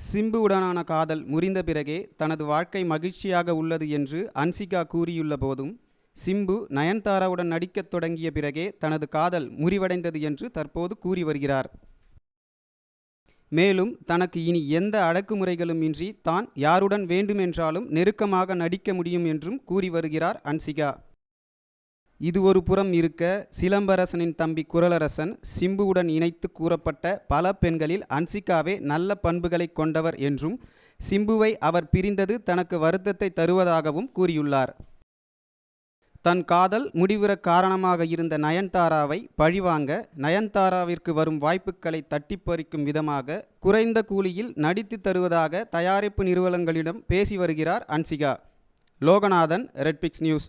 சிம்புவுடனான காதல் முறிந்த பிறகே தனது வாழ்க்கை மகிழ்ச்சியாக உள்ளது என்று அன்சிகா கூறியுள்ள போதும், சிம்பு நயன்தாராவுடன் நடிக்கத் தொடங்கிய பிறகே தனது காதல் முறிவடைந்தது என்று தற்போது கூறி வருகிறார். மேலும் தனக்கு இனி எந்த அடக்குமுறைகளும் இன்றி தான் யாருடன் வேண்டுமென்றாலும் நெருக்கமாக நடிக்க முடியும் என்றும் கூறி வருகிறார் அன்சிகா. இது ஒரு புறம் இருக்க, சிலம்பரசனின் தம்பி குறளரசன் சிம்புவுடன் இணைத்து கூறப்பட்ட பல பெண்களில் அன்சிகாவே நல்ல பண்புகளை கொண்டவர் என்றும், சிம்புவை அவர் பிரிந்தது தனக்கு வருத்தத்தை தருவதாகவும் கூறியுள்ளார். தன் காதல் முடிவுற காரணமாக இருந்த நயன்தாராவை பழிவாங்க நயன்தாராவிற்கு வரும் வாய்ப்புகளை தட்டி பறிக்கும் விதமாக குறைந்த கூலியில் நடித்து தருவதாக தயாரிப்பு நிறுவனங்களிடம் பேசி வருகிறார் அன்சிகா. லோகநாதன், ரெட்பிக்ஸ் நியூஸ்.